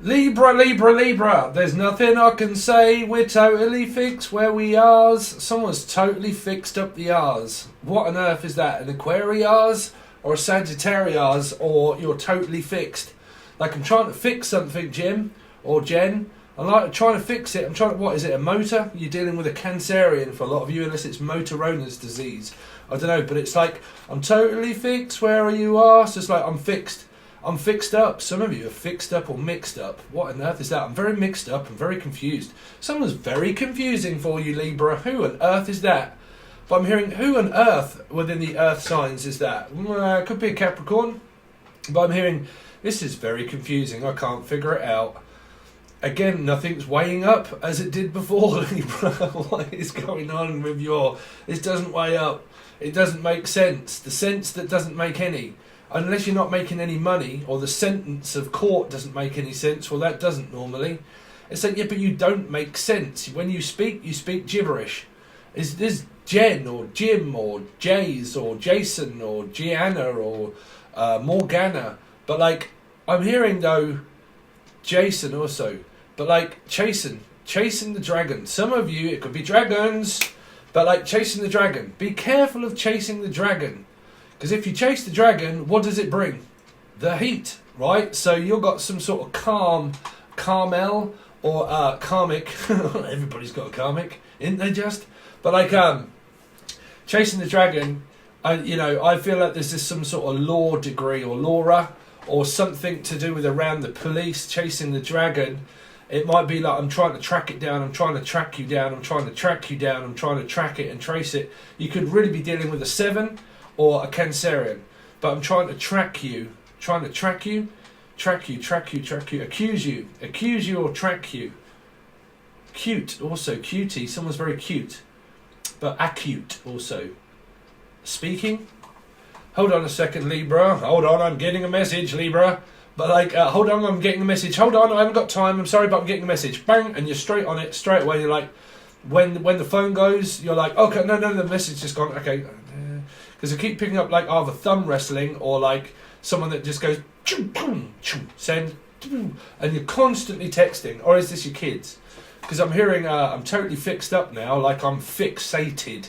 Libra, Libra, Libra. There's nothing I can say. We're totally fixed where we are. Someone's totally fixed up the R's. What on earth is that? An Aquarius or a Sagittarius, or you're totally fixed? Like, I'm trying to fix something, Jim or Jen. I'm like trying to fix it. I'm trying to, what is it, a motor? You're dealing with a Cancerian for a lot of you, unless it's Motorola's disease. I don't know, but it's like, I'm totally fixed where you are. So it's like, I'm fixed. I'm fixed up. Some of you are fixed up or mixed up. What on earth is that? I'm very mixed up. I'm very confused. Someone's very confusing for you, Libra. Who on earth is that? But I'm hearing, who on earth within the earth signs is that? Could be a Capricorn. But I'm hearing, this is very confusing. I can't figure it out. Again, nothing's weighing up as it did before, Libra. What is going on with your... This doesn't weigh up. It doesn't make sense. The sense that doesn't make any. Unless you're not making any money, or the sentence of court doesn't make any sense. Well, that doesn't normally. It's like, yeah, but you don't make sense. When you speak gibberish. Is this Jen, or Jim, or Jays, or Jason, or Gianna, or Morgana? But like, I'm hearing though, Jason also. But like, chasing the dragon. Some of you, it could be dragons, but like chasing the dragon. Be careful of chasing the dragon. Because if you chase the dragon, what does it bring? The heat, right? So you've got some sort of Carmel, or KARMIC. Everybody's got a KARMIC, isn't they just? But like, chasing the dragon, I feel like there's just some sort of law degree, or Laura, or something to do with around the police chasing the dragon. It might be like, I'm trying to track it down, I'm trying to track you down, I'm trying to track you down, I'm trying to track it and trace it. You could really be dealing with a 7 or a Cancerian. But I'm trying to track you, accuse you or track you. Cute, also, cutie, someone's very cute. But acute, also. Speaking. Hold on a second, Libra. Hold on, I'm getting a message, Libra. But like, hold on, I'm getting a message. Hold on, I haven't got time. I'm sorry, but I'm getting a message. Bang, and you're straight on it, straight away. You're like, when the phone goes, you're like, okay, no, the message just gone. Okay, because I keep picking up like either thumb wrestling or like someone that just goes send, and you're constantly texting. Or is this your kids? Because I'm hearing, I'm totally fixed up now. Like I'm fixated.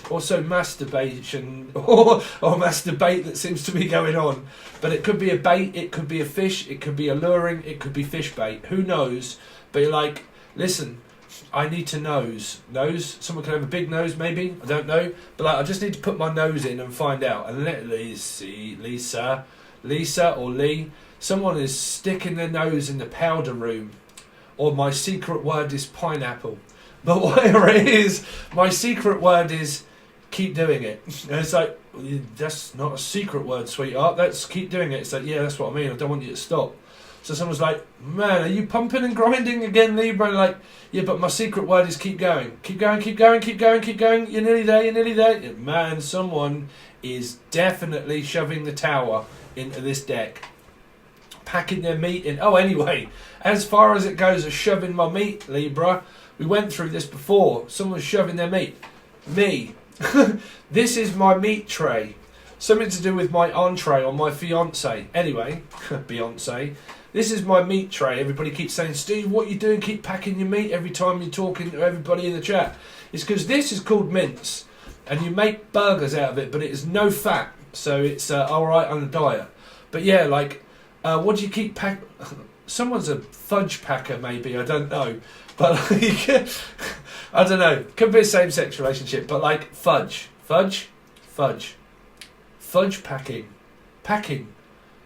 Also masturbation or masturbate that seems to be going on. But it could be a bait, it could be a fish, it could be alluring, it could be fish bait. Who knows? But you're like, listen, I need to nose. Someone can have a big nose maybe, I don't know. But like, I just need to put my nose in and find out. And let Lisa or Lee, someone is sticking their nose in the powder room. Or my secret word is pineapple. But whatever it is, my secret word is keep doing it. And it's like, that's not a secret word, sweetheart. Let's keep doing it. It's like, yeah, that's what I mean. I don't want you to stop. So someone's like, man, are you pumping and grinding again, Libra? And like, yeah, but my secret word is keep going. Keep going. You're nearly there. Man, someone is definitely shoving the tower into this deck. Packing their meat in. Oh, anyway, as far as it goes as shoving my meat, Libra, we went through this before. Someone's shoving their meat. Me. This is my meat tray. Something to do with my entree or my fiance. Anyway, Beyonce. This is my meat tray. Everybody keeps saying, Steve, what are you doing? Keep packing your meat every time you're talking to everybody in the chat. It's because this is called mince. And you make burgers out of it, but it is no fat. So it's alright on a diet. But yeah, like, what do you keep packing? Someone's a fudge packer, maybe. I don't know. But like, I don't know. Could be a same-sex relationship. But like fudge packing.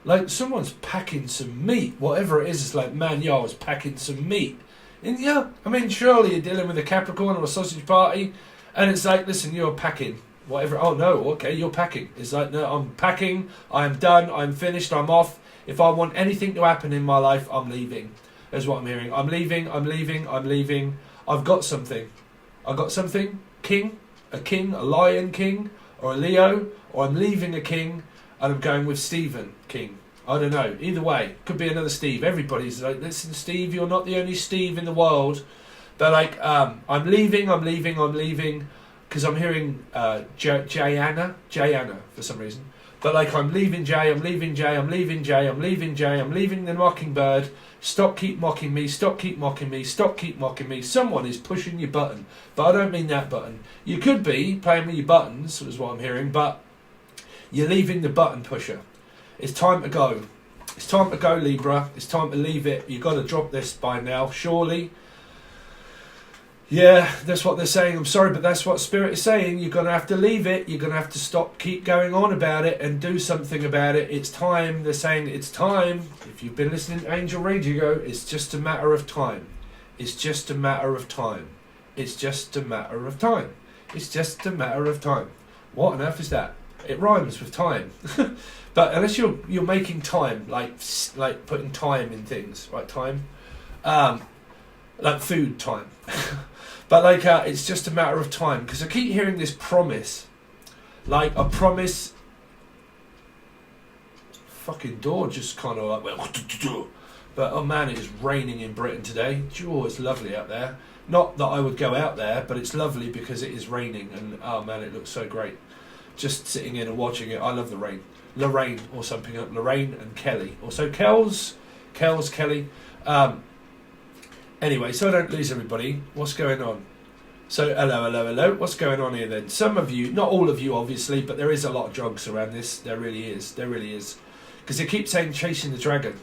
Like someone's packing some meat. Whatever it is, it's like, man, yo, I was packing some meat. And yeah, I mean, surely you're dealing with a Capricorn or a sausage party, and it's like, listen, you're packing. Whatever. Oh no, okay, you're packing. It's like, no, I'm packing. I'm done. I'm finished. I'm off. If I want anything to happen in my life, I'm leaving. That's what I'm hearing. I'm leaving. I've got something. King, a lion king, or a Leo, or I'm leaving a king, and I'm going with Stephen King. I don't know. Either way, could be another Steve. Everybody's like, listen, Steve, you're not the only Steve in the world. But like, I'm leaving, because I'm hearing Jayana, for some reason. But like, I'm leaving Jay, I'm leaving Jay, I'm leaving Jay, I'm leaving Jay, I'm leaving the mockingbird. Stop, keep mocking me, stop, keep mocking me, stop, keep mocking me. Someone is pushing your button. But I don't mean that button. You could be playing with your buttons, is what I'm hearing, but you're leaving the button pusher. It's time to go. It's time to go, Libra. It's time to leave it. You've got to drop this by now, surely. Yeah, that's what they're saying. I'm sorry, but that's what Spirit is saying. You're going to have to leave it. You're going to have to stop, keep going on about it and do something about it. It's time. They're saying it's time. If you've been listening to Angel Radio, it's just a matter of time. It's just a matter of time. It's just a matter of time. It's just a matter of time. What on earth is that? It rhymes with time. But unless you're making time, like putting time in things, right? Time. Like food time. But like, it's just a matter of time. Because I keep hearing this promise. Like, a promise. Fucking door just kind of like, well, but oh man, it is raining in Britain today. Oh, it's lovely out there. Not that I would go out there, but it's lovely because it is raining. And oh man, it looks so great. Just sitting in and watching it. I love the rain. Lorraine or something. Lorraine and Kelly. Also Kells, Kelly. Anyway, so I don't lose everybody. What's going on? So, hello. What's going on here then? Some of you, not all of you obviously, but there is a lot of drugs around this. There really is. Because they keep saying chasing the dragon.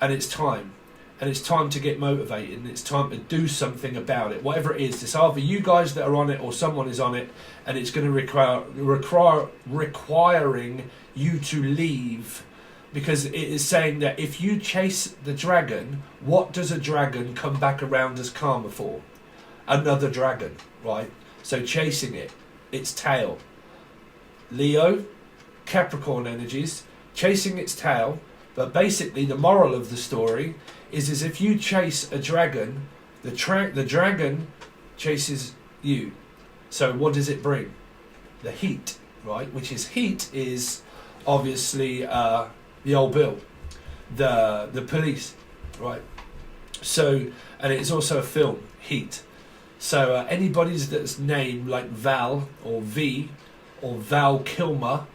And it's time. And it's time to get motivated. And it's time to do something about it. Whatever it is. It's either you guys that are on it or someone is on it. And it's going to requiring you to leave. Because it is saying that if you chase the dragon, what does a dragon come back around as karma for? Another dragon, right? So chasing it, its tail. Leo, Capricorn energies, chasing its tail. But basically the moral of the story is if you chase a dragon, the dragon chases you. So what does it bring? The heat, right? Which is heat is obviously the old bill, the police, right? So, and it's also a film, Heat. So anybody's that's named like Val or V or Val Kilmer.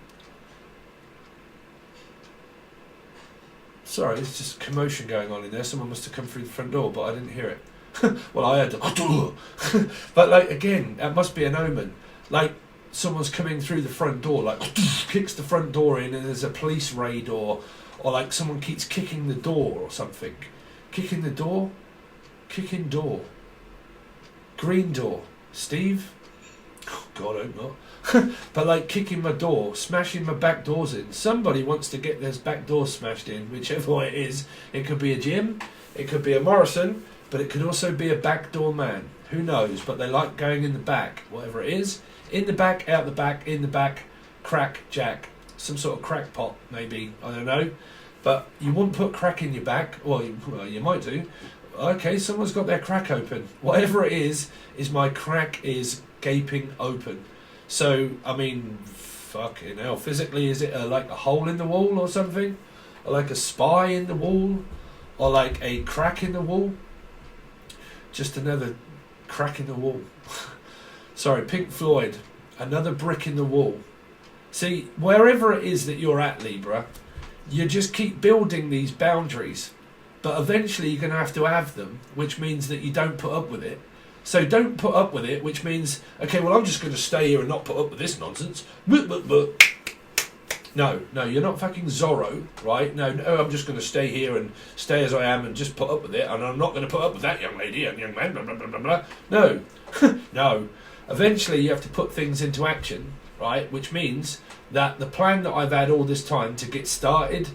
Sorry, there's just commotion going on in there. Someone must have come through the front door, but I didn't hear it. Well, I heard the but like again, that must be an omen. Like someone's coming through the front door, like kicks the front door in, and there's a police raid, or like someone keeps kicking the door or something. Kicking the door, kicking door. Green door, Steve. Oh, God, I hope not. But like kicking my door, smashing my back doors in. Somebody wants to get this back door smashed in, whichever way it is. It could be a Jim, it could be a Morrison, but it could also be a backdoor man. Who knows? But they like going in the back, whatever it is. In the back, out the back, in the back, crack, jack. Some sort of crackpot, maybe. I don't know. But you wouldn't put crack in your back. Well, you might do. Okay, someone's got their crack open. Whatever it is my crack is gaping open. So, I mean, fucking hell. Physically, is it like a hole in the wall or something? Or like a spy in the wall? Or like a crack in the wall? Just another crack in the wall. Sorry, Pink Floyd. Another brick in the wall. See, wherever it is that you're at, Libra, you just keep building these boundaries. But eventually you're going to have them, which means that you don't put up with it. So don't put up with it, which means, okay, well, I'm just going to stay here and not put up with this nonsense. No, you're not fucking Zorro, right? No, I'm just going to stay here and stay as I am and just put up with it, and I'm not going to put up with that young lady and young man, blah, blah, blah, blah, blah. No, no. Eventually you have to put things into action, right? Which means that the plan that I've had all this time to get started,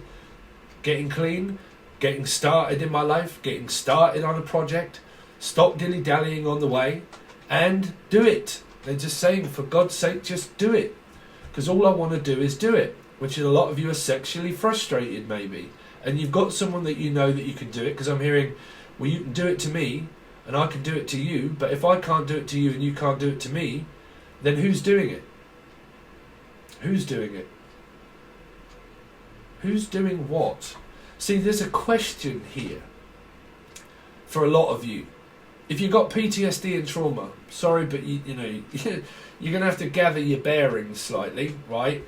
getting clean, getting started in my life, getting started on a project, stop dilly-dallying on the way, and do it. They're just saying, for God's sake, just do it. Because all I want to do is do it, which is a lot of you are sexually frustrated, maybe. And you've got someone that you know that you can do it, because I'm hearing, well, you can do it to me, and I can do it to you, but if I can't do it to you and you can't do it to me, then who's doing it? Who's doing it? Who's doing what? See, there's a question here for a lot of you. If you've got PTSD and trauma, sorry, but you know, you're going to have to gather your bearings slightly, right?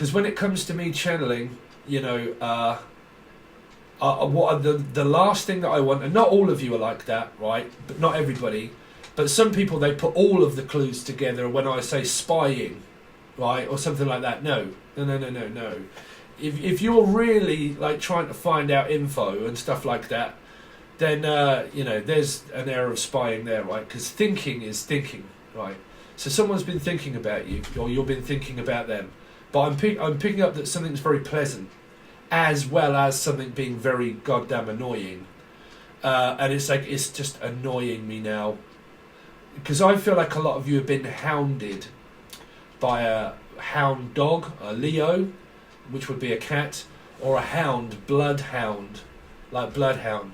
Because when it comes to me channeling, you know, what the last thing that I want, and not all of you are like that, right? But not everybody. But some people, they put all of the clues together when I say spying, right, or something like that. No. If you're really like trying to find out info and stuff like that, then you know, there's an air of spying there, right? Because thinking is thinking, right? So someone's been thinking about you, or you've been thinking about them. But I'm picking up that something's very pleasant, as well as something being very goddamn annoying. And it's like, it's just annoying me now. Because I feel like a lot of you have been hounded by a hound dog, a Leo, which would be a cat, or a hound, bloodhound, like bloodhound,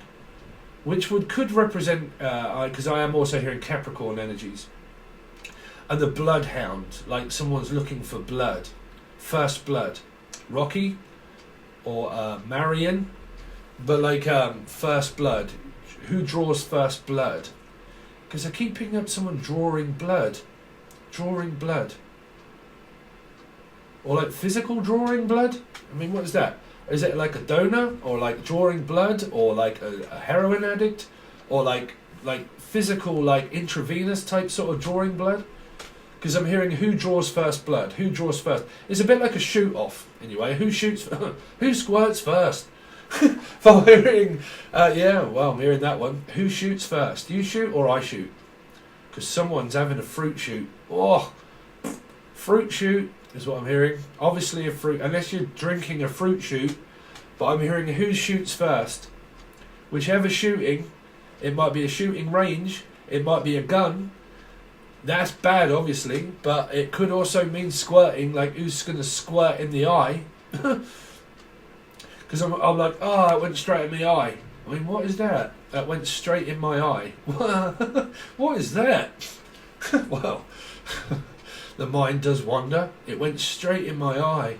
which could represent, because I am also hearing Capricorn energies, and the bloodhound, like someone's looking for blood, first blood, Rocky, or Marion, but like first blood, who draws first blood? Because I keep picking up someone drawing blood. Or like physical drawing blood? I mean, what is that? Is it like a donor? Or like drawing blood? Or like a heroin addict? Or like physical, like intravenous type sort of drawing blood? Because I'm hearing who draws first blood? Who draws first? It's a bit like a shoot off, anyway. Who shoots? Who squirts first? If I'm hearing, yeah, well, I'm hearing that one. Who shoots first? You shoot or I shoot? Because someone's having a fruit shoot. Oh, fruit shoot is what I'm hearing. Obviously a fruit, unless you're drinking a fruit shoot, but I'm hearing who shoots first. Whichever shooting, it might be a shooting range, it might be a gun. That's bad, obviously, but it could also mean squirting, like who's going to squirt in the eye. Because I'm like, oh, it went straight in my eye. I mean, what is that? That went straight in my eye. What is that? Well, the mind does wander. It went straight in my eye.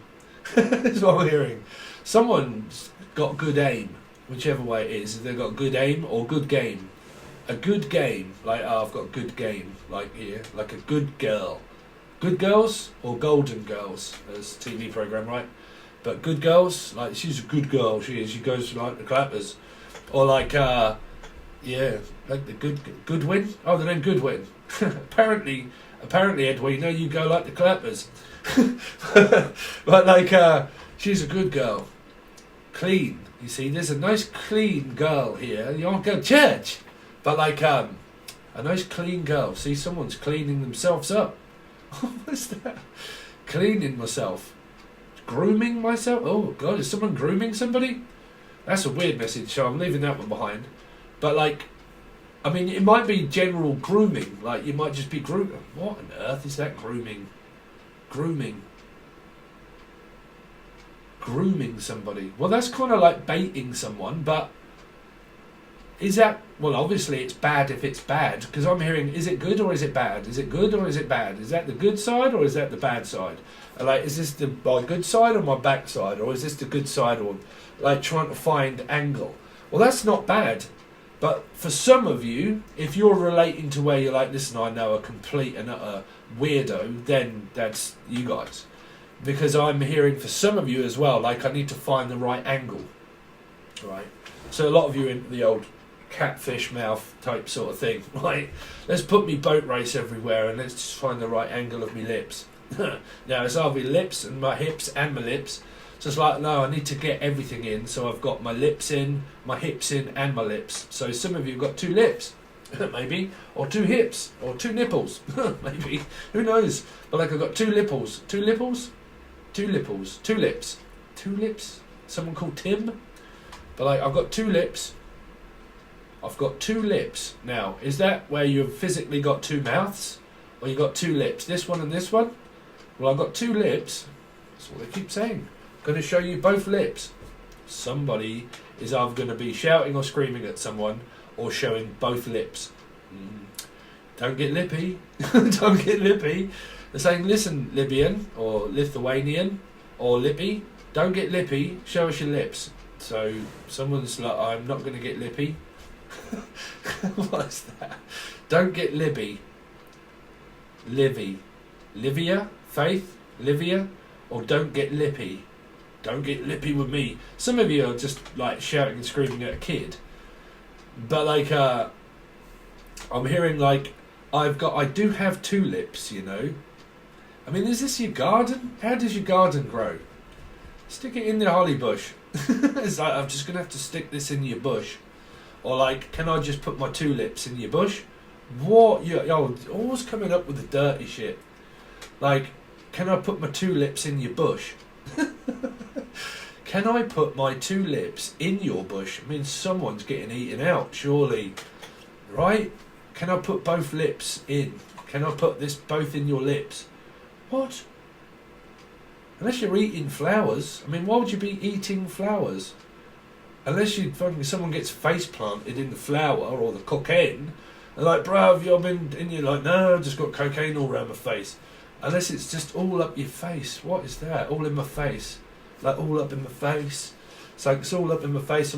That's what I'm hearing. Someone's got good aim, whichever way it is. If they've got good aim or good game. A good game, like, oh, I've got good game, like here, like a good girl. Good girls or golden girls? There's a TV program, right? But good girls, like she's a good girl. She is. She goes to like the clappers, or like yeah, like the Goodwin. Oh, the name Goodwin. apparently, Edwina, you go like the clappers. But like she's a good girl, clean. You see, there's a nice clean girl here. You won't go to church, but like a nice clean girl. See, someone's cleaning themselves up. What's that? Cleaning myself. Grooming myself? Oh God, is someone grooming somebody? That's a weird message, so I'm leaving that one behind. But like, I mean, it might be general grooming. Like, you might just be grooming. What on earth is that grooming? Grooming somebody. Well, that's kind of like baiting someone, but is that, well, obviously it's bad if it's bad, because I'm hearing, is it good or is it bad? Is it good or is it bad? Is that the good side or is that the bad side? Like, is this my good side or my back side? Or is this the good side, or like trying to find angle? Well, that's not bad. But for some of you, if you're relating to where you're like, listen, I know a complete and utter weirdo, then that's you guys. Because I'm hearing for some of you as well, like I need to find the right angle. Right? So a lot of you in the old catfish mouth type sort of thing, right? Let's put me boat race everywhere and let's just find the right angle of me lips. Now it's either lips and my hips and my lips. So it's like, no, I need to get everything in. So I've got my lips in, my hips in, and my lips. So some of you have got 2 lips, maybe, or 2 hips, or 2 nipples, maybe. Who knows? But like I've got 2 lipples. 2 lipples? 2 lipples. 2 lips. 2 lips? Someone called Tim? But like, I've got 2 lips. I've got 2 lips. Now, is that where you've physically got 2 mouths? Or you got 2 lips? This one and this one? Well, I've got 2 lips. That's what they keep saying. Going to show you both lips. Somebody is either going to be shouting or screaming at someone, or showing both lips. Don't get lippy. Don't get lippy. They're saying, listen, Libyan, or Lithuanian, or lippy, don't get lippy, show us your lips. So someone's like, I'm not going to get lippy. What's that? Don't get Libby. Livy. Livia? Faith? Livia? or don't get lippy. Don't get lippy with me. Some of you are just like shouting and screaming at a kid. But like, I'm hearing like, I do have tulips, you know. I mean, is this your garden? How does your garden grow? Stick it in the holly bush. It's like, I'm just going to have to stick this in your bush. Or like, can I just put my tulips in your bush? What? You're always coming up with the dirty shit. Like, can I put my tulips in your bush? Can I put my tulips in your bush? I mean, someone's getting eaten out, surely. Right? Can I put both lips in? Can I put this both in your lips? What? Unless you're eating flowers. I mean, why would you be eating flowers? Unless someone gets face planted in the flower or the cocaine. And like, bruv, you've been... And you're like, no, I've just got cocaine all around my face. Unless it's just all up your face. What is that? All in my face. Like, all up in my face. It's like, it's all up in my face.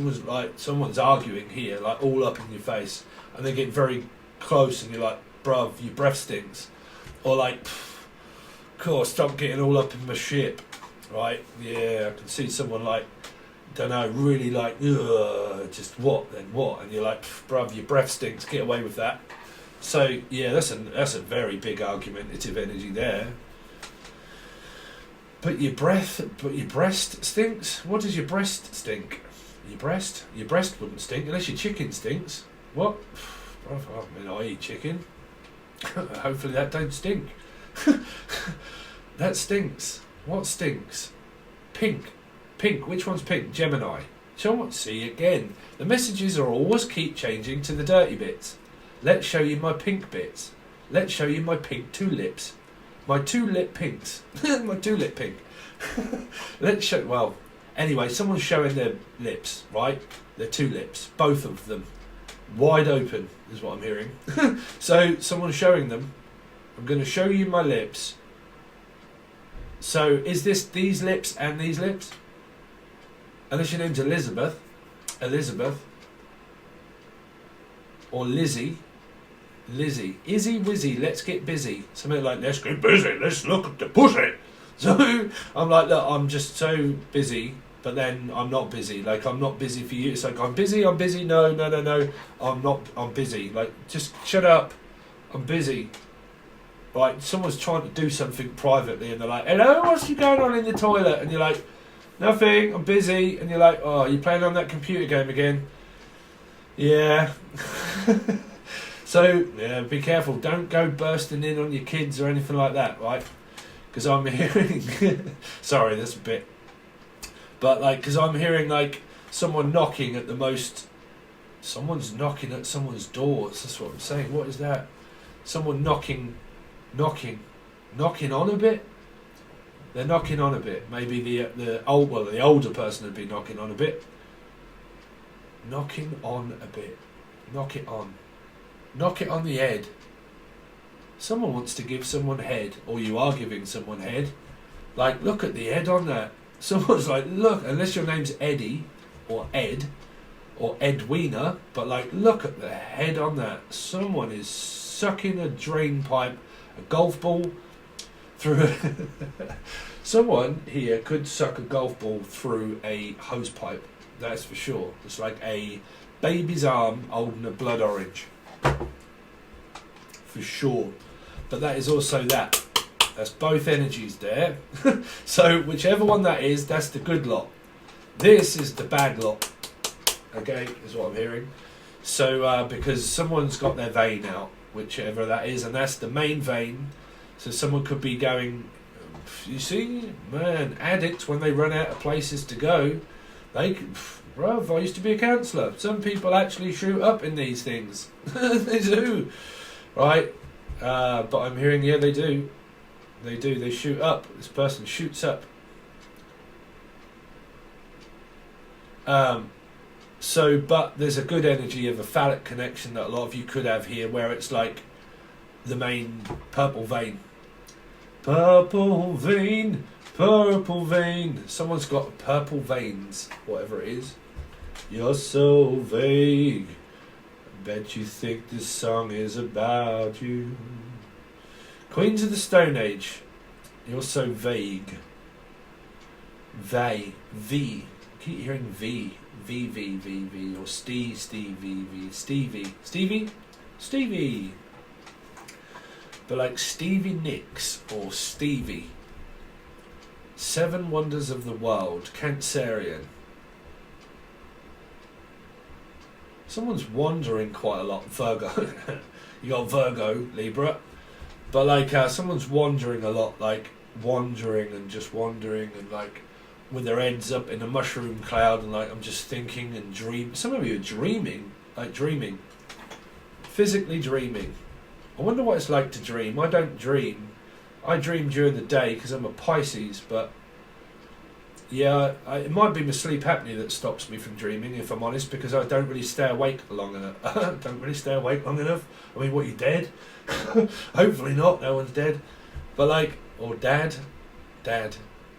Someone's arguing here, like, all up in your face. And they get very close and you're like, bruv, your breath stinks. Or like, course, stop getting all up in my shit. Right? Yeah, I can see someone like, don't know, really like, just what, then what? And you're like, bruv, your breath stinks, get away with that. So, yeah, that's a very big argumentative energy there. But your breast stinks? What does your breast stink? Your breast wouldn't stink, unless your chicken stinks. What? I mean, I eat chicken. Hopefully that don't stink. That stinks. What stinks? Pink. Which one's pink? Gemini. See, again, the messages are always keep changing to the dirty bits. Let's show you my pink bits. Let's show you my pink tulips. My tulip pinks. My tulip pink. Let's show... Well, anyway, someone's showing their lips, right? Their tulips. Both of them. Wide open, is what I'm hearing. So, someone's showing them. I'm going to show you my lips. So, is this these lips and these lips? Unless your name's Elizabeth. Or Lizzie. Izzy Wizzy, let's get busy. Something like, let's get busy, let's look at the pussy. So, I'm like, look, I'm just so busy, but then I'm not busy. Like, I'm not busy for you. It's like, I'm busy, no, I'm busy. Like, just shut up, I'm busy. Right, someone's trying to do something privately and they're like, hello, what's going on in the toilet? And you're like, nothing, I'm busy. And you're like, oh, you're playing on that computer game again? Yeah. So, yeah, be careful. Don't go bursting in on your kids or anything like that, right? Because I'm hearing... Sorry, that's a bit... But, like, because I'm hearing, like, someone knocking at the most... Someone's knocking at someone's doors. That's what I'm saying. What is that? Someone knocking on a bit? They're knocking on a bit. Maybe the older person would be knocking on a bit. Knocking on a bit. Knock it on. Knock it on the head. Someone wants to give someone head, or you are giving someone head. Like, look at the head on that. Someone's like, look, unless your name's Eddie, or Ed, or Edwina, but like, look at the head on that. Someone is sucking a drain pipe, a golf ball, through someone here could suck a golf ball through a hose pipe. That's for sure. It's like a baby's arm holding a blood orange. For sure. But that is also that. That's both energies there. So whichever one that is, that's the good lot. This is the bad lot. Okay, is what I'm hearing. So because someone's got their vein out, whichever that is, and that's the main vein. So someone could be going, you see, man, addicts, when they run out of places to go, they could, bruv, I used to be a counsellor. Some people actually shoot up in these things. They do. Right? But I'm hearing, yeah, they do. They do. They shoot up. This person shoots up. So, but there's a good energy of a phallic connection that a lot of you could have here, where it's like the main purple vein. Purple vein, purple vein. Someone's got purple veins, whatever it is. You're so vague. I bet you think this song is about you. Queens of the Stone Age. You're so vague. they, V. I keep hearing V. V, or Stevie, Stevie. But like Stevie Nicks or Stevie. 7 Wonders of the World, Cancerian. Someone's wandering quite a lot, Virgo. You got Virgo, Libra. But like someone's wandering a lot, like wandering and just wandering and like with their heads up in a mushroom cloud and like I'm just thinking and dream. Some of you are dreaming, like dreaming. Physically dreaming. I wonder what it's like to dream. I don't dream. I dream during the day because I'm a Pisces, but yeah, it might be my sleep apnea that stops me from dreaming, if I'm honest, because I don't really stay awake long enough. I mean, what, you dead? Hopefully not, no one's dead. But like, or dad's,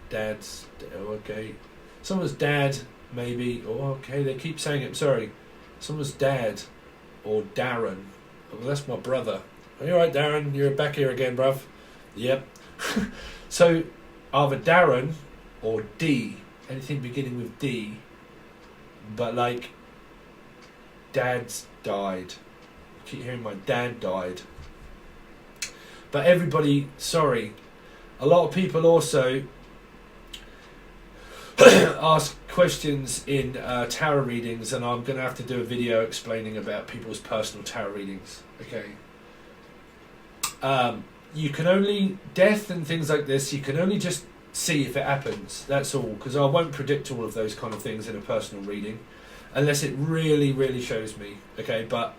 okay. Someone's dad, maybe, okay, they keep saying it, sorry. Someone's dad, or Darren. Well, that's my brother. Are you alright, Darren? You're back here again, bruv. Yep. So, either Darren or D, anything beginning with D, but like, dad's died. I keep hearing my dad died. But everybody, sorry, a lot of people also ask questions in tarot readings, and I'm going to have to do a video explaining about people's personal tarot readings, okay? You can only, death and things like this, you can only just see if it happens, that's all, because I won't predict all of those kind of things in a personal reading, unless it really, really shows me, okay? But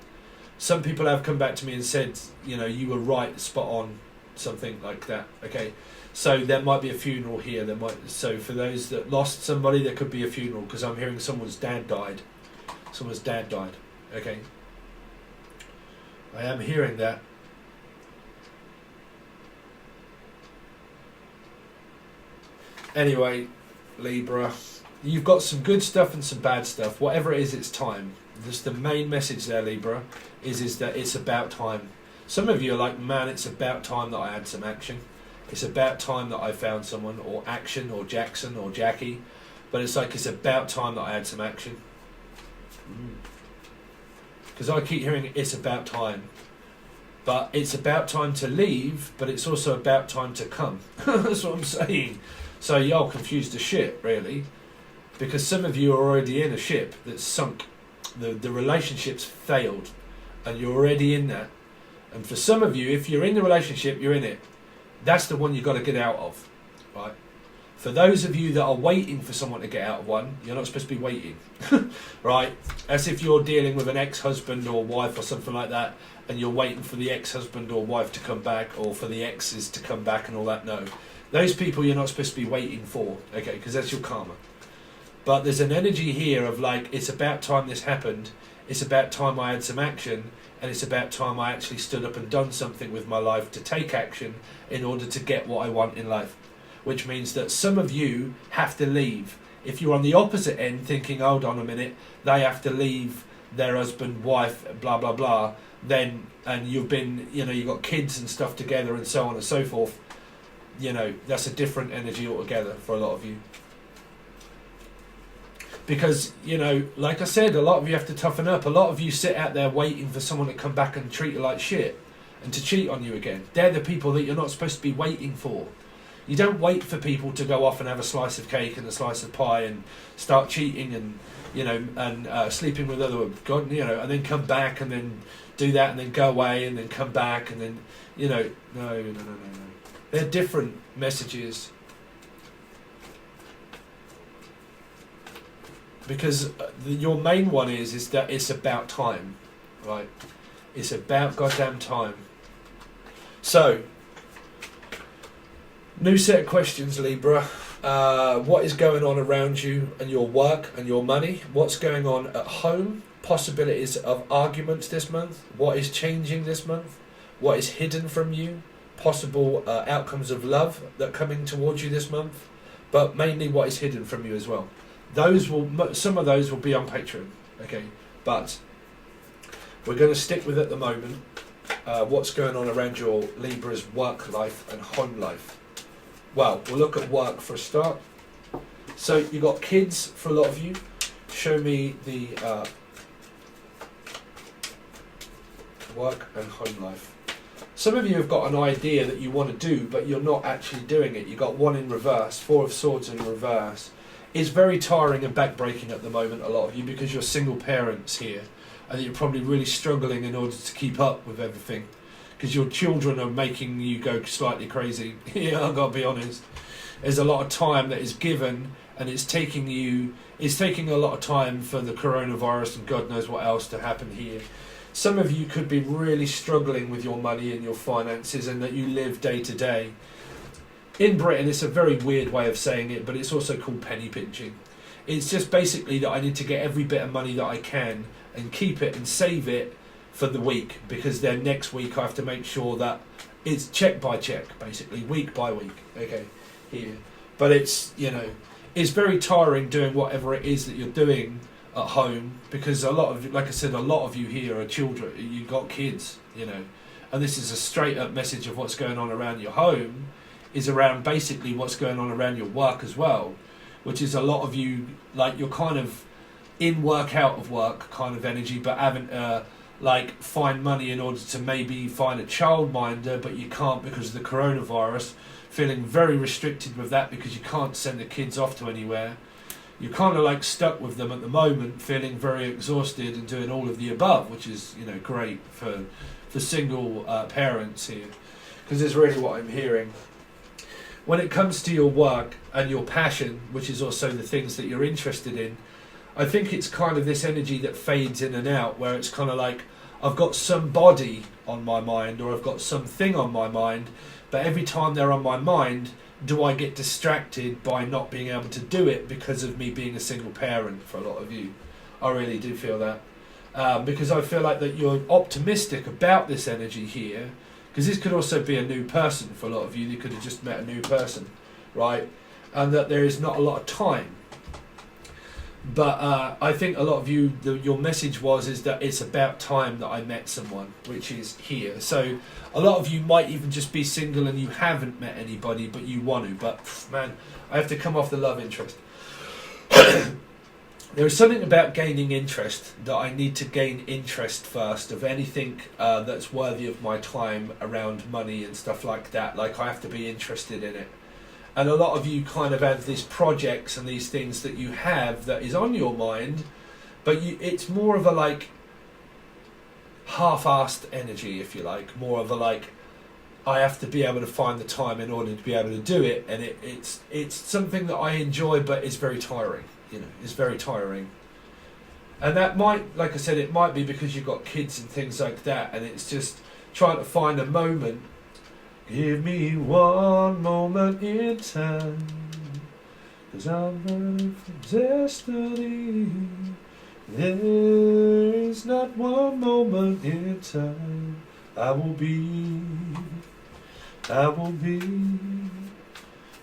some people have come back to me and said, you know, you were right, spot on, something like that, okay? So there might be a funeral here, so for those that lost somebody, there could be a funeral, because I'm hearing someone's dad died, okay? I am hearing that. Anyway, Libra, you've got some good stuff and some bad stuff. Whatever it is, it's time. Just the main message there, Libra, is that it's about time. Some of you are like, man, it's about time that I had some action. It's about time that I found someone, or action, or Jackson, or Jackie. But it's like, it's about time that I had some action. Because I keep hearing it's about time. But it's about time to leave, but it's also about time to come. That's what I'm saying. So y'all confused as shit, really, because some of you are already in a ship that's sunk. The relationship's failed, and you're already in that. And for some of you, if you're in the relationship, you're in it. That's the one you've got to get out of, right? For those of you that are waiting for someone to get out of one, you're not supposed to be waiting, right? As if you're dealing with an ex-husband or wife or something like that, and you're waiting for the ex-husband or wife to come back, or for the exes to come back and all that. No. Those people you're not supposed to be waiting for, okay, because that's your karma. But there's an energy here of like, it's about time this happened, it's about time I had some action, and it's about time I actually stood up and done something with my life to take action in order to get what I want in life. Which means that some of you have to leave. If you're on the opposite end thinking, hold on a minute, they have to leave their husband, wife, blah, blah, blah, then, and you've been, you know, you've got kids and stuff together and so on and so forth, you know, that's a different energy altogether for a lot of you. Because, you know, like I said, a lot of you have to toughen up. A lot of you sit out there waiting for someone to come back and treat you like shit and to cheat on you again. They're the people that you're not supposed to be waiting for. You don't wait for people to go off and have a slice of cake and a slice of pie and start cheating and, you know, and sleeping with other, God, you know, and then come back and then do that and then go away and then come back and then, you know, no. They're different messages. Because your main one is that it's about time, right? It's about goddamn time. So, new set of questions, Libra. What is going on around you and your work and your money? What's going on at home? Possibilities of arguments this month? What is changing this month? What is hidden from you? Possible outcomes of love that are coming towards you this month, but mainly what is hidden from you as well. Some of those will be on Patreon, okay? But we're going to stick with at the moment what's going on around your Libra's work life and home life. Well, we'll look at work for a start. So you got kids for a lot of you. Show me the work and home life. Some of you have got an idea that you want to do, but you're not actually doing it. You've got 1 in reverse, 4 of swords in reverse. It's very tiring and backbreaking at the moment, a lot of you, because you're single parents here, and you're probably really struggling in order to keep up with everything, because your children are making you go slightly crazy. Yeah, I've got to be honest. There's a lot of time that is given, and it's taking a lot of time for the coronavirus and God knows what else to happen here. Some of you could be really struggling with your money and your finances, and that you live day to day. In Britain, it's a very weird way of saying it, but it's also called penny pinching. It's just basically that I need to get every bit of money that I can and keep it and save it for the week, because then next week I have to make sure that it's check by check, basically, week by week. Okay, here. But it's, you know, it's very tiring doing whatever it is that you're doing at home, because a lot of, like I said, a lot of you here are children, you've got kids, you know, and this is a straight up message of what's going on around your home, is around basically what's going on around your work as well, which is a lot of you, like, you're kind of in work, out of work kind of energy, but haven't like find money in order to maybe find a childminder, but you can't because of the coronavirus, feeling very restricted with that because you can't send the kids off to anywhere. You're kind of like stuck with them at the moment, feeling very exhausted and doing all of the above, which is, you know, great for single parents here, because it's really what I'm hearing. When it comes to your work and your passion, which is also the things that you're interested in, I think it's kind of this energy that fades in and out, where it's kind of like, I've got somebody on my mind, or I've got something on my mind, but every time they're on my mind, do I get distracted by not being able to do it because of me being a single parent for a lot of you. I really do feel that. Because I feel like that you're optimistic about this energy here, because this could also be a new person for a lot of you. You could have just met a new person, right? And that there is not a lot of time. But I think a lot of you, your message is that it's about time that I met someone, which is here. So a lot of you might even just be single and you haven't met anybody, but you want to. But man, I have to come off the love interest. There is something about gaining interest, that I need to gain interest first of anything that's worthy of my time around money and stuff like that. Like, I have to be interested in it. And a lot of you kind of have these projects and these things that you have that is on your mind, but it's more of a like half-assed energy, if you like. More of a like, I have to be able to find the time in order to be able to do it, and it's something that I enjoy, but it's very tiring. You know, it's very tiring. And that might, like I said, it might be because you've got kids and things like that, and it's just trying to find a moment. Give me one moment in time, 'cause I'm running from destiny. There's not one moment in time. I will be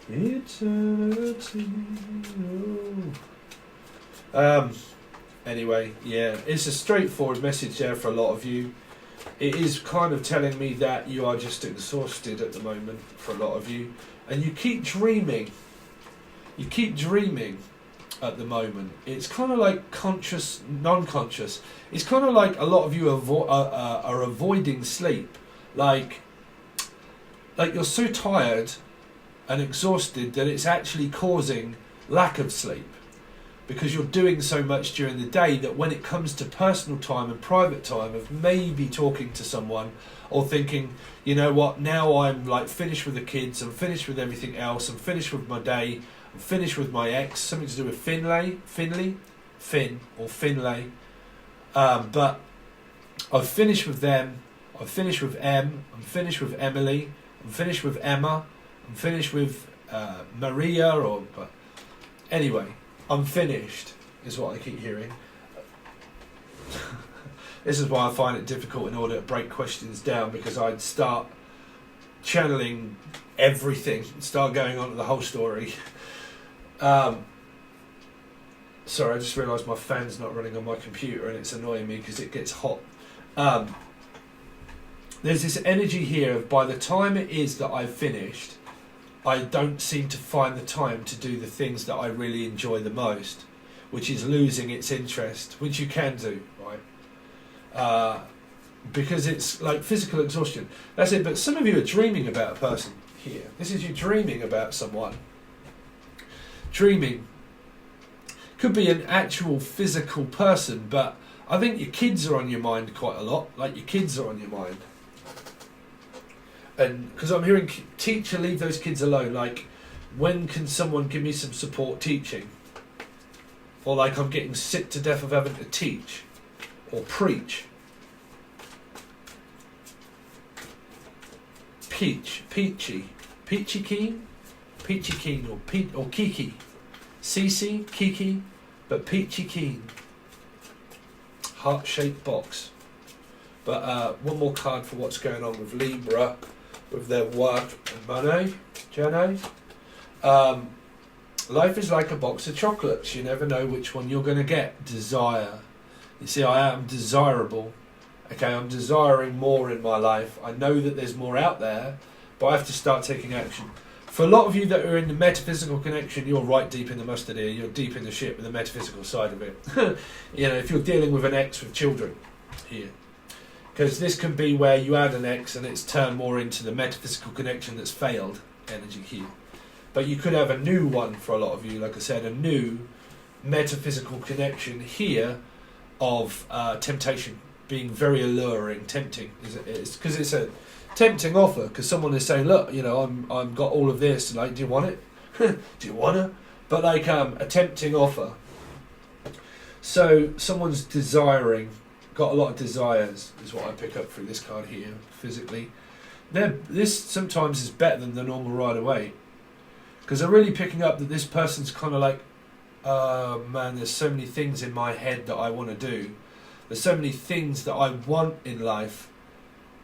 eternity. Anyway, yeah, it's a straightforward message there for a lot of you. It is kind of telling me that you are just exhausted at the moment for a lot of you, and you keep dreaming. You keep dreaming at the moment. It's kind of like conscious, non-conscious. It's kind of like a lot of you are avoiding sleep. Like you're so tired and exhausted that it's actually causing lack of sleep, because you're doing so much during the day that when it comes to personal time and private time of maybe talking to someone or thinking, you know what, now I'm like finished with the kids, I'm finished with everything else, I'm finished with my day, I'm finished with my ex, something to do with Finn or Finlay, but I've finished with them, I've finished with Em, I'm finished with Emily, I'm finished with Emma, I'm finished with Maria, but anyway, I'm finished, is what I keep hearing. This is why I find it difficult in order to break questions down, because I'd start channeling everything, start going on to the whole story. Sorry, I just realised my fan's not running on my computer and it's annoying me because it gets hot. There's this energy here of by the time it is that I've finished, I don't seem to find the time to do the things that I really enjoy the most, which is losing its interest, which you can do, right? Because it's like physical exhaustion. That's it. But some of you are dreaming about a person here. This is you dreaming about someone. Dreaming could be an actual physical person, but I think your kids are on your mind quite a lot. Like your kids are on your mind. And because I'm hearing teacher, leave those kids alone. Like, when can someone give me some support teaching? Or like I'm getting sick to death of having to teach or preach. Peachy keen or Kiki. Cece, Kiki, but peachy keen. Heart-shaped box. But one more card for what's going on with Libra, with their work and money. Jono. Life is like a box of chocolates. You never know which one you're going to get. Desire. You see, I am desirable. Okay, I'm desiring more in my life. I know that there's more out there, but I have to start taking action. For a lot of you that are in the metaphysical connection, you're right deep in the mustard here. You're deep in the shit with the metaphysical side of it. You know, if you're dealing with an ex with children here. Because this can be where you had an ex and it's turned more into the metaphysical connection that's failed energy here. But you could have a new one for a lot of you, like I said, a new metaphysical connection here of temptation, being very alluring, tempting. Because it's a tempting offer, because someone is saying, look, you know, I've got all of this, like, do you want it? Do you want it? But like a tempting offer. So someone's desiring, got a lot of desires, is what I pick up through this card here, physically. This sometimes is better than the normal right away. Because I'm really picking up that this person's kind of like, man, there's so many things in my head that I want to do. There's so many things that I want in life,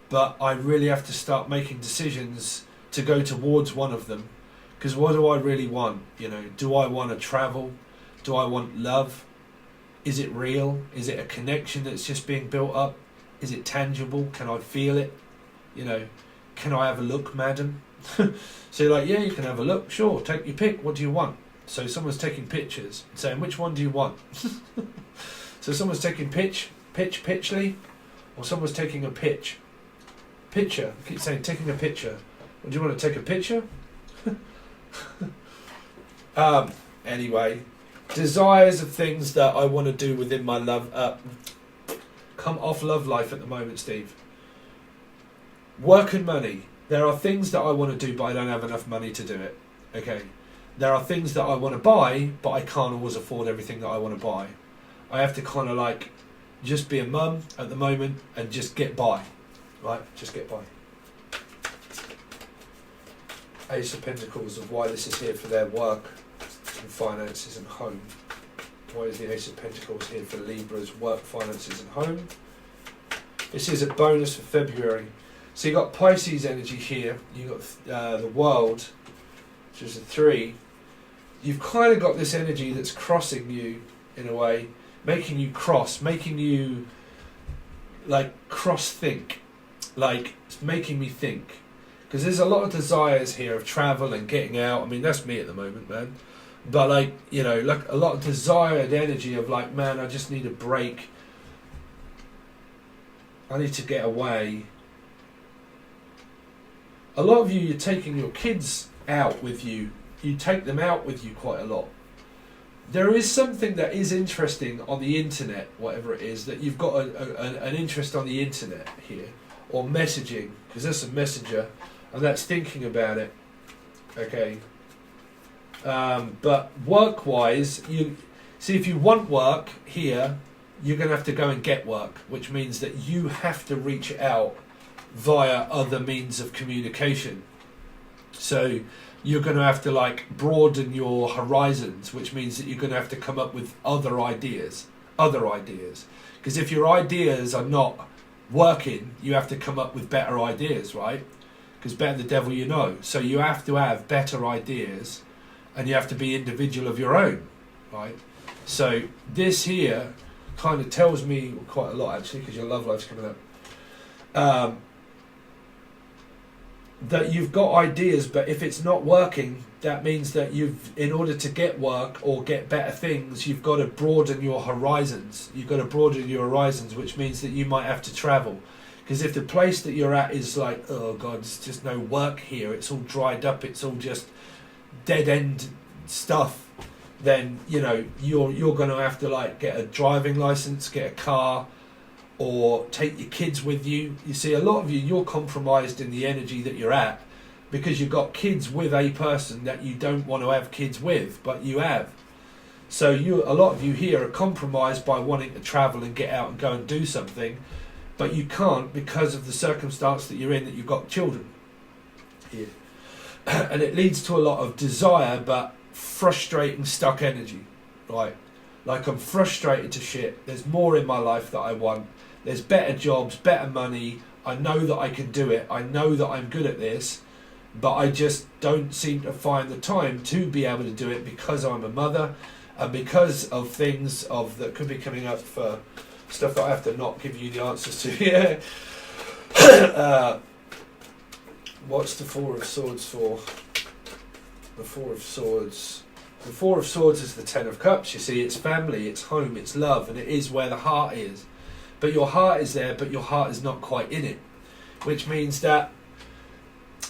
but I really have to start making decisions to go towards one of them. Because what do I really want? You know, do I want to travel? Do I want love? Is it real? Is it a connection that's just being built up? Is it tangible? Can I feel it? You know, can I have a look, madam? So you're like, yeah, you can have a look. Sure, take your pick. What do you want? So someone's taking pictures and saying, which one do you want? So someone's taking pitchly, or someone's taking a picture. I keep saying taking a picture. Well, do you want to take a picture? Anyway, desires of things that I want to do within my love. Come off love life at the moment, Steve. Work and money. There are things that I want to do, but I don't have enough money to do it. Okay. There are things that I want to buy, but I can't always afford everything that I want to buy. I have to kind of like just be a mum at the moment and just get by. Right? Just get by. Ace of Pentacles of why this is here for their work and finances and home. Why is the Ace of Pentacles here for Libra's work, finances and home? This is a bonus for February. So you got Pisces energy here. You got the World, which is a 3. You've kind of got this energy that's crossing you in a way, making you cross, making you like cross think, like it's making me think. Because there's a lot of desires here of travel and getting out. I mean, that's me at the moment, man. But like, you know, like a lot of desired energy of like, man, I just need a break. I need to get away. A lot of you, you're taking your kids out with you. You take them out with you quite a lot. There is something that is interesting on the internet, whatever it is, that you've got an interest on the internet here. Or messaging, because there's a messenger, and that's thinking about it. Okay. But work-wise, you see, if you want work here, you're going to have to go and get work, which means that you have to reach out via other means of communication. So you're going to have to like broaden your horizons, which means that you're going to have to come up with other ideas. Because if your ideas are not working, you have to come up with better ideas, right? Because better the devil you know. So you have to have better ideas, and you have to be individual of your own, right? So this here kind of tells me quite a lot, actually, because your love life's coming up. that you've got ideas, but if it's not working, that means that in order to get work or get better things, you've got to broaden your horizons. You've got to broaden your horizons, which means that you might have to travel. Because if the place that you're at is like, oh God, there's just no work here, it's all dried up, it's all just dead end stuff, then you're going to have to like get a driving license, get a car, or take your kids with you. You see, a lot of you're compromised in the energy that you're at because you've got kids with a person that you don't want to have kids with, but you have. So a lot of you here are compromised by wanting to travel and get out and go and do something, but you can't because of the circumstance that you're in, that you've got children here. And it leads to a lot of desire, but frustrating, stuck energy, right? Like, I'm frustrated to shit. There's more in my life that I want. There's better jobs, better money. I know that I can do it. I know that I'm good at this, but I just don't seem to find the time to be able to do it because I'm a mother and because of things that could be coming up for stuff that I have to not give you the answers to. Yeah. What's the Four of Swords for? The Four of Swords. The Four of Swords is the Ten of Cups. You see, it's family, it's home, it's love, and it is where the heart is. But your heart is there, but your heart is not quite in it. Which means that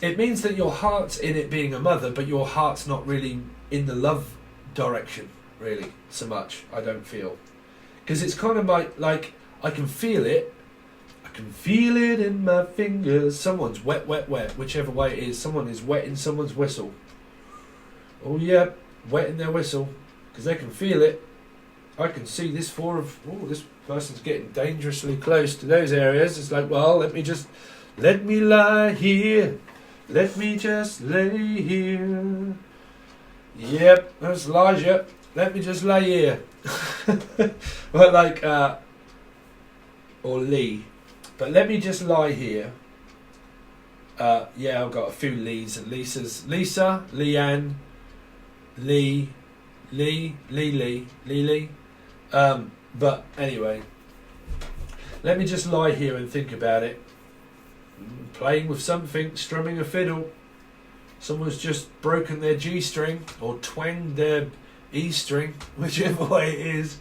your heart's in it being a mother, but your heart's not really in the love direction, really, so much, I don't feel. Because it's kind of like I can feel it. I can feel it in my fingers. Someone's wet, wet, wet, whichever way it is. Someone is wetting someone's whistle. Oh yeah, wetting their whistle, because they can feel it. I can see this this person's getting dangerously close to those areas. It's like, well, let me lie here. Let me just lay here. Yep, that's Elijah. Let me just lay here. Well, like, or Lee. But let me just lie here. Yeah, I've got a few Lees and Lisas. Lisa, Leanne, Lee. But anyway, let me just lie here and think about it. Playing with something, strumming a fiddle. Someone's just broken their G string or twanged their E string, whichever way it is.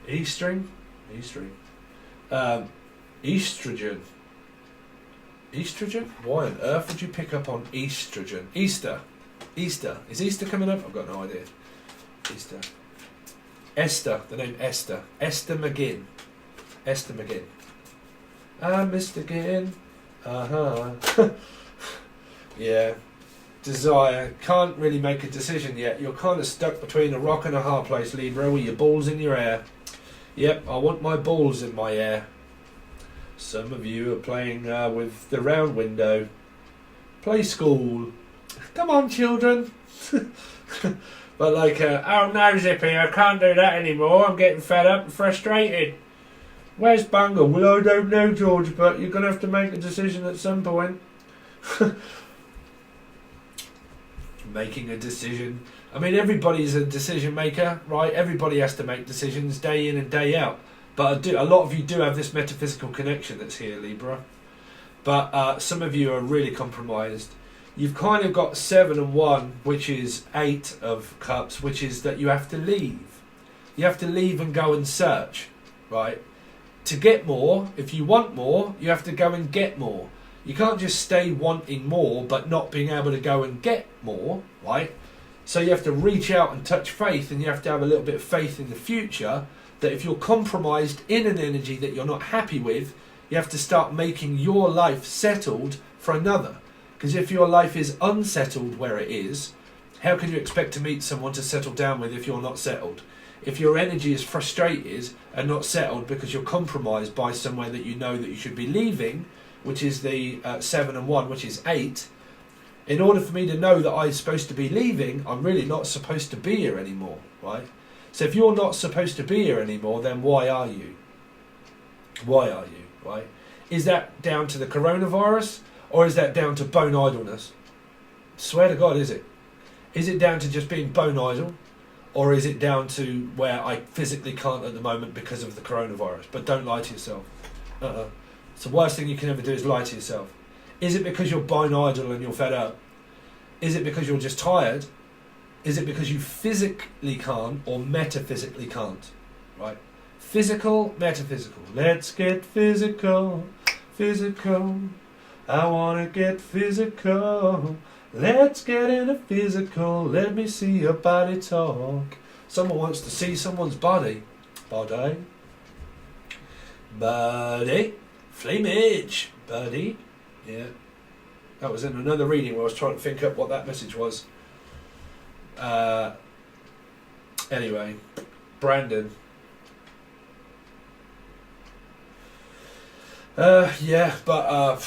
E string. Estrogen. Estrogen? Why on earth would you pick up on estrogen? Easter. Is Easter coming up? I've got no idea. Easter. Esther. The name Esther. Esther McGinn. I missed again. Yeah. Desire. Can't really make a decision yet. You're kind of stuck between a rock and a hard place, Libra, with your balls in your hair. Yep, I want my balls in my hair. Some of you are playing with the round window. Play school. Come on, children. But like, oh no, Zippy, I can't do that anymore. I'm getting fed up and frustrated. Where's Bungle? Well, I don't know, George, but you're going to have to make a decision at some point. Making a decision. I mean, everybody's a decision maker, right? Everybody has to make decisions day in and day out. But a lot of you do have this metaphysical connection that's here, Libra. But some of you are really compromised. You've kind of got 7 and 1, which is 8 of cups, which is that you have to leave. You have to leave and go and search, right? To get more, if you want more, you have to go and get more. You can't just stay wanting more but not being able to go and get more, right? So you have to reach out and touch faith, and you have to have a little bit of faith in the future that if you're compromised in an energy that you're not happy with, you have to start making your life settled for another. Because if your life is unsettled where it is, how can you expect to meet someone to settle down with if you're not settled? If your energy is frustrated and not settled because you're compromised by somewhere that you know that you should be leaving, which is the 7 and 1, which is 8, in order for me to know that I'm supposed to be leaving, I'm really not supposed to be here anymore, right? So if you're not supposed to be here anymore, then why are you? Why are you, right? Is that down to the coronavirus, or is that down to bone idleness? Swear to God, is it? Is it down to just being bone idle, or is it down to where I physically can't at the moment because of the coronavirus? But don't lie to yourself. It's the worst thing you can ever do is lie to yourself. Is it because you're bone idle and you're fed up? Is it because you're just tired? Is it because you physically can't or metaphysically can't? Right? Physical, metaphysical. Let's get physical, physical. I want to get physical. Let's get in a physical. Let me see your body talk. Someone wants to see someone's body. Body. Body. Flamage. Body. Yeah. That was in another reading where I was trying to think up what that message was. Anyway. Brandon. Yeah, but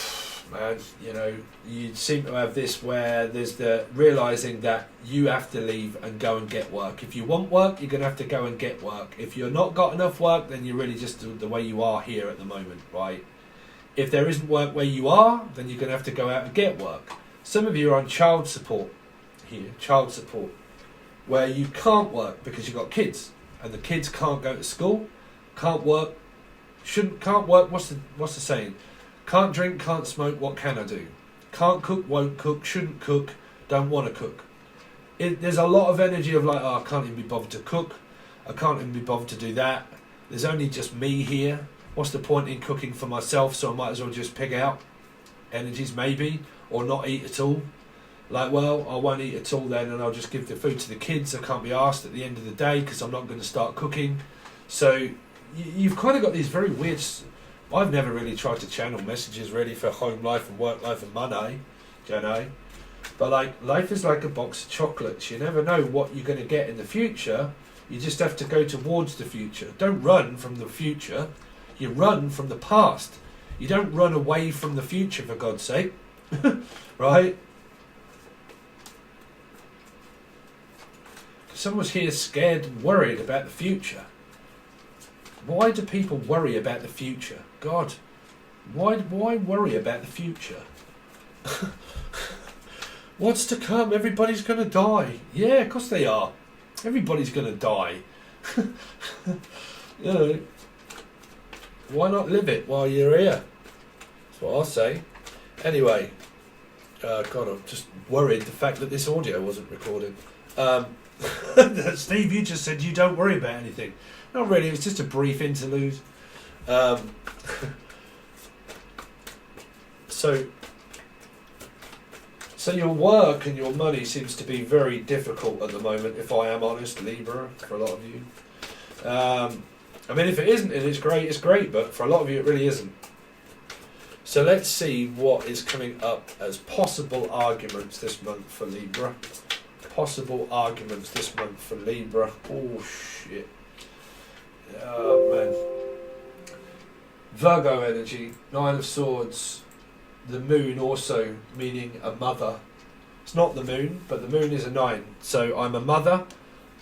man, you know, you seem to have this where there's the realising that you have to leave and go and get work. If you want work, you're going to have to go and get work. If you're not got enough work, then you're really just the way you are here at the moment, right? If there isn't work where you are, then you're going to have to go out and get work. Some of you are on child support here, child support, where you can't work because you've got kids, and the kids can't go to school, can't work, can't work, what's the saying? Can't drink, can't smoke, what can I do? Can't cook, won't cook, shouldn't cook, don't want to cook. There's a lot of energy of like, oh, I can't even be bothered to cook, I can't even be bothered to do that, there's only just me here, what's the point in cooking for myself, so I might as well just pig out energies maybe, or not eat at all. Like, well, I won't eat at all then, and I'll just give the food to the kids, I can't be asked at the end of the day because I'm not going to start cooking. So you've kind of got these very weird... I've never really tried to channel messages really for home life and work life and money, you know. But like, life is like a box of chocolates. You never know what you're going to get in the future. You just have to go towards the future. Don't run from the future. You run from the past. You don't run away from the future, for God's sake. Right? Someone's here scared and worried about the future. Why do people worry about the future? God, why worry about the future? What's to come? Everybody's going to die. Yeah, of course they are. Everybody's going to die. You know, why not live it while you're here? That's what I say. Anyway, God, I'm just worried the fact that this audio wasn't recorded. Steve, you just said you don't worry about anything. Not really, it was just a brief interlude. So your work and your money seems to be very difficult at the moment, if I am honest, Libra, for a lot of you. I mean, if it isn't, and it's great, but for a lot of you it really isn't. So let's see what is coming up as possible arguments this month for Libra. Possible arguments this month for Libra. Oh, shit. Oh, man. Virgo energy, Nine of Swords. The moon also meaning a mother. It's not the moon, but the moon is a 9. So I'm a mother,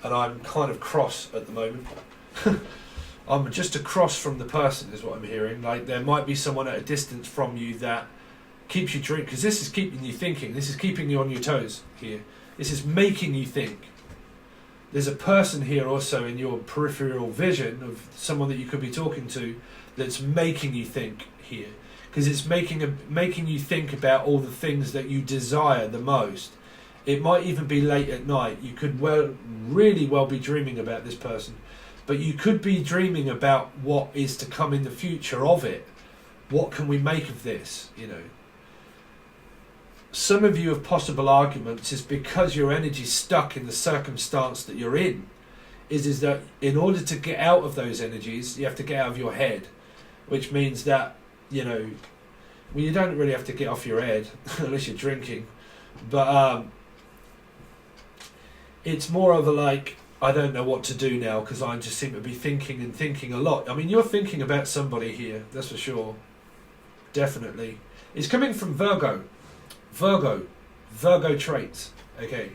and I'm kind of cross at the moment. I'm just across from the person is what I'm hearing. Like, there might be someone at a distance from you that keeps you drinking, because this is keeping you thinking. This is keeping you on your toes here. This is making you think. There's a person here also in your peripheral vision of someone that you could be talking to that's making you think here. Because it's making you think about all the things that you desire the most. It might even be late at night. You could really well be dreaming about this person. But you could be dreaming about what is to come in the future of it. What can we make of this, you know? Some of you have possible arguments is because your energy's stuck in the circumstance that you're in. Is that in order to get out of those energies, you have to get out of your head. Which means that, you know, well, you don't really have to get off your head unless you're drinking. But it's more of a like, I don't know what to do now because I just seem to be thinking a lot. I mean, you're thinking about somebody here, that's for sure. Definitely. It's coming from Virgo. Virgo traits, okay.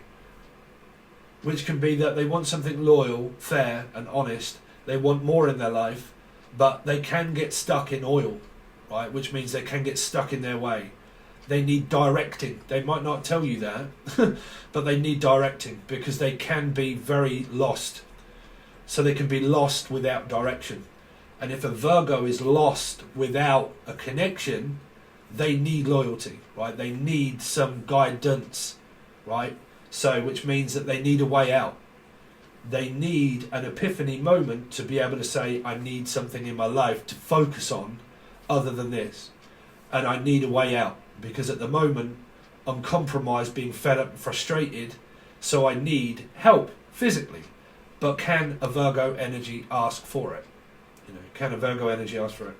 Which can be that they want something loyal, fair and honest. They want more in their life, but they can get stuck in oil, right? Which means they can get stuck in their way. They need directing. They might not tell you that, but they need directing because they can be very lost. So they can be lost without direction. And if a Virgo is lost without a connection, they need loyalty, right? They need some guidance, right? So, which means that they need a way out. They need an epiphany moment to be able to say, I need something in my life to focus on other than this. And I need a way out, because at the moment I'm compromised, being fed up and frustrated, so I need help physically. But can a Virgo energy ask for it? You know, can a Virgo energy ask for it?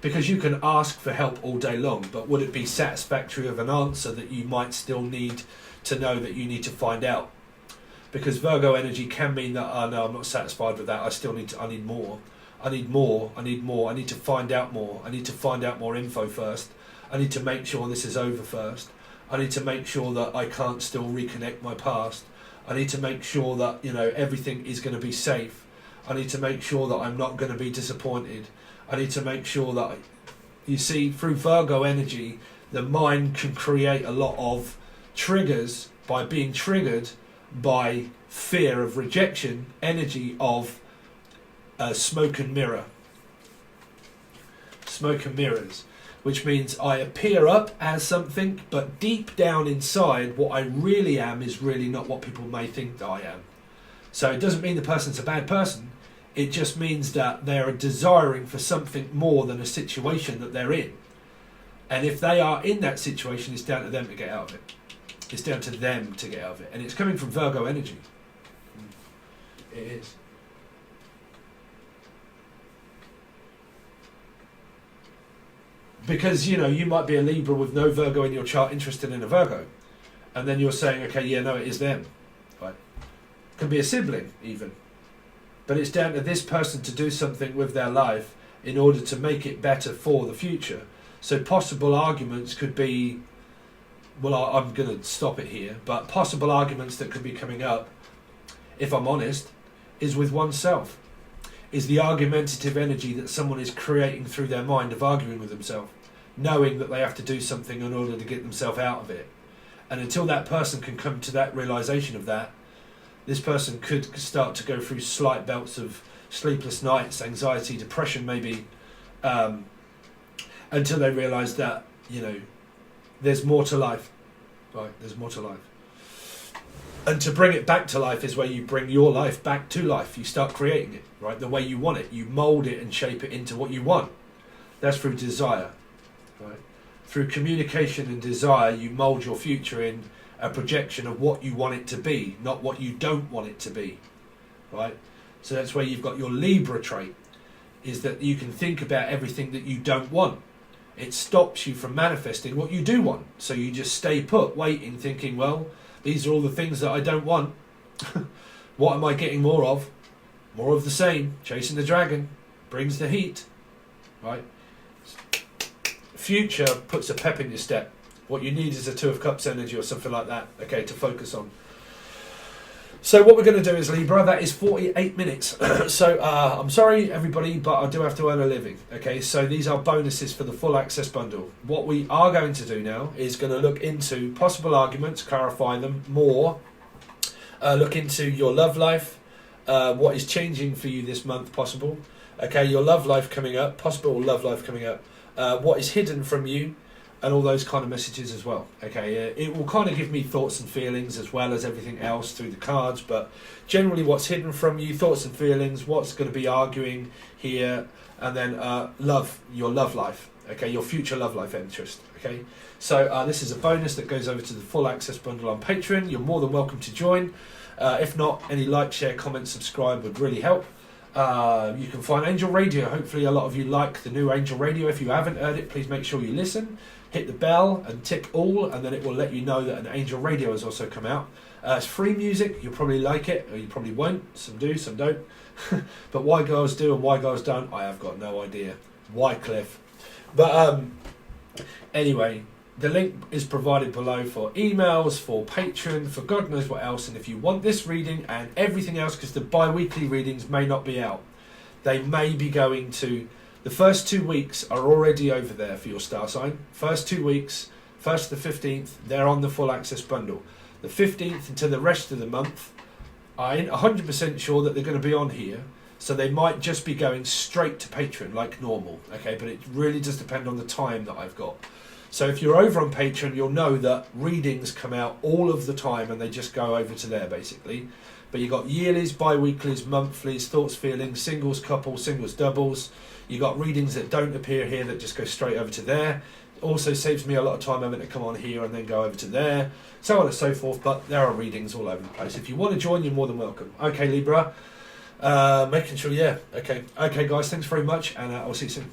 Because you can ask for help all day long, but would it be satisfactory of an answer that you might still need to know that you need to find out? Because Virgo energy can mean that, oh no, I'm not satisfied with that, I need more. I need more, I need more, I need to find out more, I need to find out more info first, I need to make sure this is over first, I need to make sure that I can't still reconnect my past, I need to make sure that, you know, everything is going to be safe, I need to make sure that I'm not going to be disappointed, I need to make sure that, you see, through Virgo energy, the mind can create a lot of triggers by being triggered by fear of rejection, energy of smoke and mirror. Smoke and mirrors, which means I appear up as something, but deep down inside, what I really am is really not what people may think that I am. So it doesn't mean the person's a bad person. It just means that they are desiring for something more than a situation that they're in. And if they are in that situation, it's down to them to get out of it. It's down to them to get out of it. And it's coming from Virgo energy. It is. Because, you know, you might be a Libra with no Virgo in your chart interested in a Virgo. And then you're saying, okay, yeah, no, it is them. Right? Could be a sibling, even. But it's down to this person to do something with their life in order to make it better for the future. So possible arguments could be, well, I'm going to stop it here, but possible arguments that could be coming up, if I'm honest, is with oneself. Is the argumentative energy that someone is creating through their mind of arguing with themselves, knowing that they have to do something in order to get themselves out of it. And until that person can come to that realization of that, this person could start to go through slight bouts of sleepless nights, anxiety, depression maybe, until they realize that, you know, there's more to life. Right, there's more to life. And to bring it back to life is where you bring your life back to life. You start creating it, right, the way you want it. You mold it and shape it into what you want. That's through desire, right? Through communication and desire, you mold your future in a projection of what you want it to be, not what you don't want it to be, right? So that's where you've got your Libra trait, is that you can think about everything that you don't want. It stops you from manifesting what you do want. So you just stay put, waiting, thinking, well, these are all the things that I don't want. What am I getting more of? More of the same. Chasing the dragon brings the heat, right? Future puts a pep in your step. What you need is a Two of Cups energy or something like that, okay, to focus on. So what we're going to do is, Libra, that is 48 minutes. So I'm sorry, everybody, but I do have to earn a living, okay? So these are bonuses for the full access bundle. What we are going to do now is going to look into possible arguments, clarify them more, look into your love life, what is changing for you this month possible, okay, your love life coming up, possible love life coming up, what is hidden from you, and all those kind of messages as well. Okay, it will kind of give me thoughts and feelings as well as everything else through the cards, but generally what's hidden from you, thoughts and feelings, what's going to be arguing here, and then love, your love life, okay, your future love life interest, okay. So this is a bonus that goes over to the full access bundle on Patreon. You're more than welcome to join. If not, any like, share, comment, subscribe would really help. You can find Angel Radio. Hopefully a lot of you like the new Angel Radio. If you haven't heard it, please make sure you listen. Hit the bell and tick all, and then it will let you know that an Angel Radio has also come out. It's free music. You'll probably like it, or you probably won't. Some do, some don't. But why girls do and why girls don't, I have got no idea. Wycliffe. But anyway, the link is provided below for emails, for Patreon, for God knows what else. And if you want this reading and everything else, because the bi-weekly readings may not be out, they may be going to... The first 2 weeks are already over there for your star sign. First 2 weeks, 1st to the 15th, they're on the full access bundle. The 15th into the rest of the month, I ain't 100% sure that they're going to be on here, So they might just be going straight to Patreon like normal, okay? But it really does depend on the time that I've got. So if you're over on Patreon, you'll know that readings come out all of the time and they just go over to there basically. But you've got yearlies, bi-weeklies, monthlies, thoughts, feelings, singles, couples, singles, doubles. You've got readings that don't appear here that just go straight over to there. It also saves me a lot of time having to come on here and then go over to there, so on and so forth. But there are readings all over the place. If you want to join, you're more than welcome. Okay, Libra. Making sure, yeah. Okay, guys, thanks very much, and I'll see you soon.